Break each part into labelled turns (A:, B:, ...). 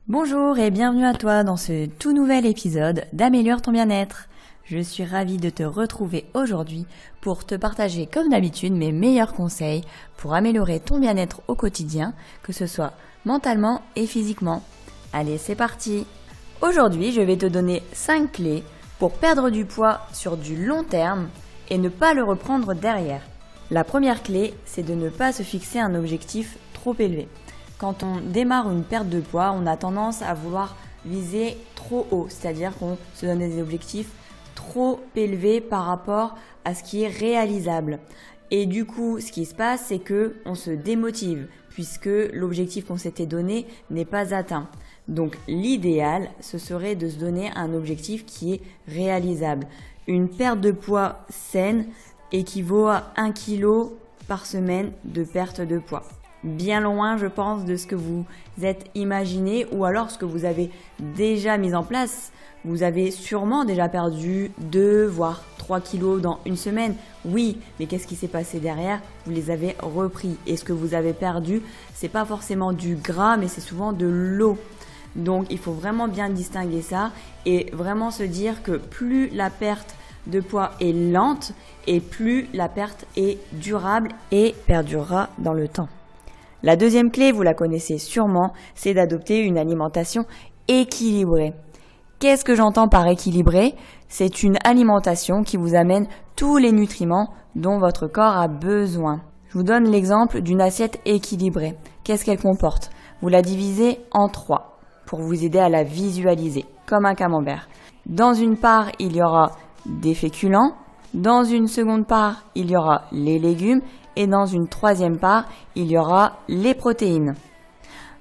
A: Bonjour et bienvenue à toi dans ce tout nouvel épisode d'Améliore ton bien-être. Je suis ravie de te retrouver aujourd'hui pour te partager comme d'habitude mes meilleurs conseils pour améliorer ton bien-être au quotidien, que ce soit mentalement et physiquement. Allez, c'est parti! Aujourd'hui, je vais te donner 5 clés pour perdre du poids sur du long terme et ne pas le reprendre derrière. La première clé, c'est de ne pas se fixer un objectif trop élevé. Quand on démarre une perte de poids, on a tendance à vouloir viser trop haut, c'est-à-dire qu'on se donne des objectifs trop élevés par rapport à ce qui est réalisable. Et du coup, ce qui se passe, c'est que on se démotive puisque l'objectif qu'on s'était donné n'est pas atteint. Donc l'idéal, ce serait de se donner un objectif qui est réalisable. Une perte de poids saine équivaut à 1 kg par semaine de perte de poids. Bien loin, je pense, de ce que vous êtes imaginé ou alors ce que vous avez déjà mis en place. Vous avez sûrement déjà perdu 2 voire 3 kilos dans une semaine. Oui, mais qu'est-ce qui s'est passé derrière? Vous les avez repris. Et ce que vous avez perdu, c'est pas forcément du gras, mais c'est souvent de l'eau. Donc, il faut vraiment bien distinguer ça et vraiment se dire que plus la perte de poids est lente et plus la perte est durable et perdurera dans le temps. La deuxième clé, vous la connaissez sûrement, c'est d'adopter une alimentation équilibrée. Qu'est-ce que j'entends par équilibrée? C'est une alimentation qui vous amène tous les nutriments dont votre corps a besoin. Je vous donne l'exemple d'une assiette équilibrée. Qu'est-ce qu'elle comporte? Vous la divisez en 3 pour vous aider à la visualiser, comme un camembert. Dans une part, il y aura des féculents. Dans une seconde part, il y aura les légumes. Et dans une troisième part, il y aura les protéines.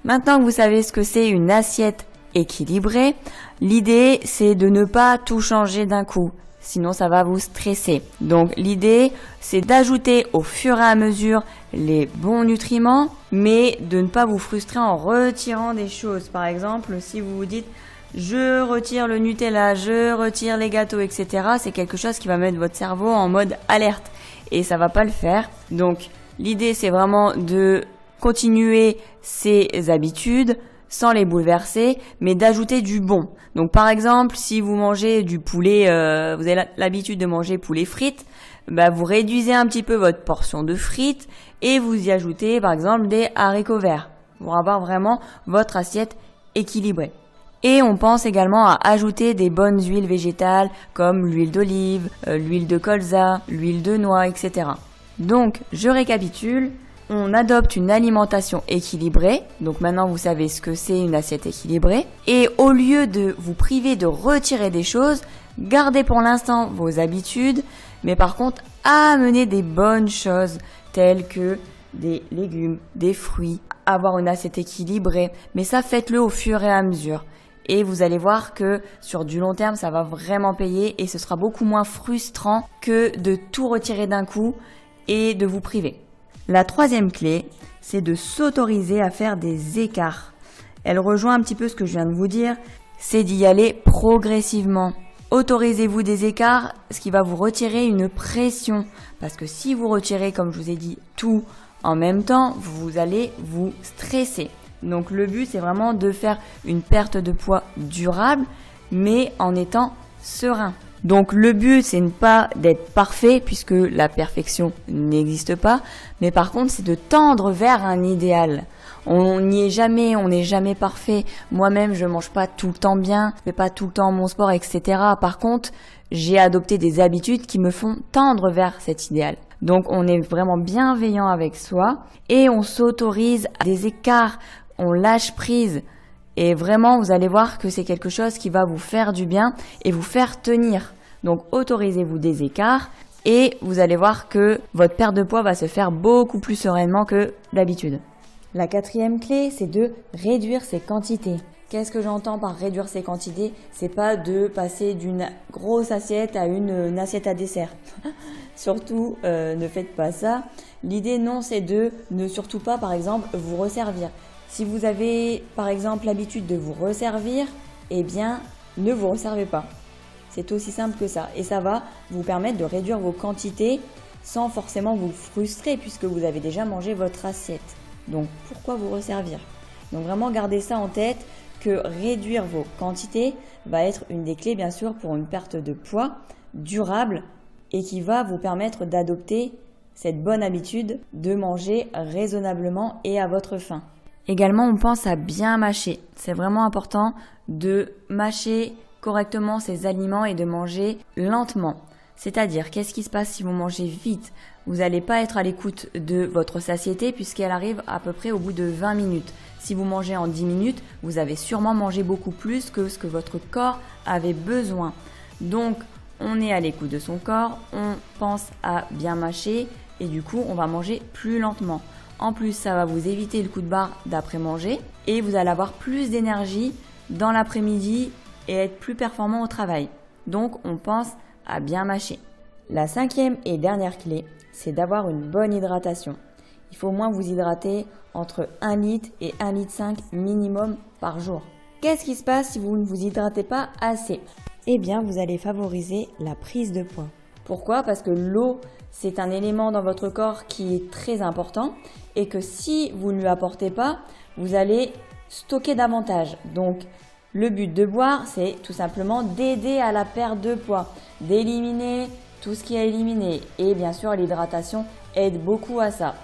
A: Maintenant que vous savez ce que c'est une assiette équilibrée, l'idée c'est de ne pas tout changer d'un coup, sinon ça va vous stresser. Donc l'idée c'est d'ajouter au fur et à mesure les bons nutriments, mais de ne pas vous frustrer en retirant des choses. Par exemple, si vous vous dites je retire le Nutella, je retire les gâteaux, etc., c'est quelque chose qui va mettre votre cerveau en mode alerte. Et ça va pas le faire. Donc l'idée c'est vraiment de continuer ces habitudes sans les bouleverser, mais d'ajouter du bon. Donc par exemple, si vous mangez du poulet, vous avez l'habitude de manger poulet frites, vous réduisez un petit peu votre portion de frites et vous y ajoutez par exemple des haricots verts pour avoir vraiment votre assiette équilibrée. Et on pense également à ajouter des bonnes huiles végétales comme l'huile d'olive, l'huile de colza, l'huile de noix, etc. Donc, je récapitule, on adopte une alimentation équilibrée. Donc maintenant, vous savez ce que c'est une assiette équilibrée. Et au lieu de vous priver de retirer des choses, gardez pour l'instant vos habitudes, mais par contre, amenez des bonnes choses telles que des légumes, des fruits, avoir une assiette équilibrée. Mais ça, faites-le au fur et à mesure. Et vous allez voir que sur du long terme, ça va vraiment payer et ce sera beaucoup moins frustrant que de tout retirer d'un coup et de vous priver. La troisième clé, c'est de s'autoriser à faire des écarts. Elle rejoint un petit peu ce que je viens de vous dire, c'est d'y aller progressivement. Autorisez-vous des écarts, ce qui va vous retirer une pression. Parce que si vous retirez, comme je vous ai dit, tout en même temps, vous allez vous stresser. Donc le but c'est vraiment de faire une perte de poids durable mais en étant serein. Donc le but c'est ne pas d'être parfait puisque la perfection n'existe pas, mais par contre c'est de tendre vers un idéal. On n'y est jamais, on n'est jamais parfait. Moi-même je mange pas tout le temps bien, je fais pas tout le temps mon sport, etc. Par contre j'ai adopté des habitudes qui me font tendre vers cet idéal. Donc on est vraiment bienveillant avec soi et on s'autorise à des écarts. On lâche prise et vraiment vous allez voir que c'est quelque chose qui va vous faire du bien et vous faire tenir. Donc autorisez-vous des écarts et vous allez voir que votre perte de poids va se faire beaucoup plus sereinement que d'habitude. La quatrième clé, c'est de réduire ses quantités. Qu'est-ce que j'entends par réduire ses quantités? C'est pas de passer d'une grosse assiette à une assiette à dessert. Surtout, ne faites pas ça. L'idée non, c'est de ne surtout pas, par exemple, vous resservir. Si vous avez par exemple l'habitude de vous resservir, eh bien ne vous resservez pas. C'est aussi simple que ça. Et ça va vous permettre de réduire vos quantités sans forcément vous frustrer puisque vous avez déjà mangé votre assiette. Donc pourquoi vous resservir? Donc vraiment gardez ça en tête que réduire vos quantités va être une des clés bien sûr pour une perte de poids durable et qui va vous permettre d'adopter cette bonne habitude de manger raisonnablement et à votre faim. Également, on pense à bien mâcher. C'est vraiment important de mâcher correctement ces aliments et de manger lentement. C'est-à-dire, qu'est-ce qui se passe si vous mangez vite? Vous n'allez pas être à l'écoute de votre satiété puisqu'elle arrive à peu près au bout de 20 minutes. Si vous mangez en 10 minutes, vous avez sûrement mangé beaucoup plus que ce que votre corps avait besoin. Donc, on est à l'écoute de son corps, on pense à bien mâcher et du coup, on va manger plus lentement. En plus, ça va vous éviter le coup de barre d'après-manger et vous allez avoir plus d'énergie dans l'après-midi et être plus performant au travail. Donc, on pense à bien mâcher. La 5e et dernière clé, c'est d'avoir une bonne hydratation. Il faut au moins vous hydrater entre 1 litre et 1,5 litre minimum par jour. Qu'est-ce qui se passe si vous ne vous hydratez pas assez? Eh bien, vous allez favoriser la prise de poids. Pourquoi? Parce que l'eau, c'est un élément dans votre corps qui est très important et que si vous ne lui apportez pas, vous allez stocker davantage. Donc, le but de boire, c'est tout simplement d'aider à la perte de poids, d'éliminer tout ce qui est éliminé. Et bien sûr, l'hydratation aide beaucoup à ça.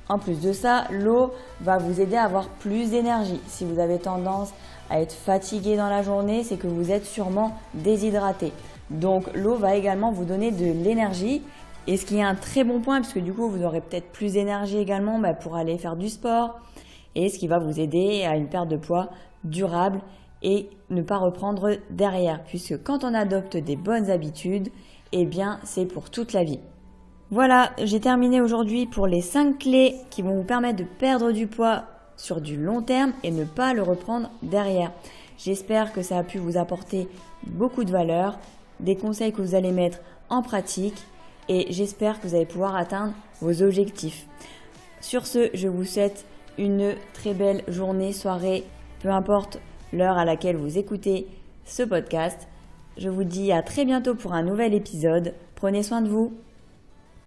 A: En plus de ça, l'eau va vous aider à avoir plus d'énergie. Si vous avez tendance à être fatigué dans la journée, c'est que vous êtes sûrement déshydraté. Donc l'eau va également vous donner de l'énergie. Et ce qui est un très bon point, puisque du coup vous aurez peut-être plus d'énergie également pour aller faire du sport. Et ce qui va vous aider à une perte de poids durable et ne pas reprendre derrière. Puisque quand on adopte des bonnes habitudes, eh bien c'est pour toute la vie. Voilà, j'ai terminé aujourd'hui pour les 5 clés qui vont vous permettre de perdre du poids sur du long terme et ne pas le reprendre derrière. J'espère que ça a pu vous apporter beaucoup de valeur, des conseils que vous allez mettre en pratique et j'espère que vous allez pouvoir atteindre vos objectifs. Sur ce, je vous souhaite une très belle journée, soirée, peu importe l'heure à laquelle vous écoutez ce podcast. Je vous dis à très bientôt pour un nouvel épisode. Prenez soin de vous.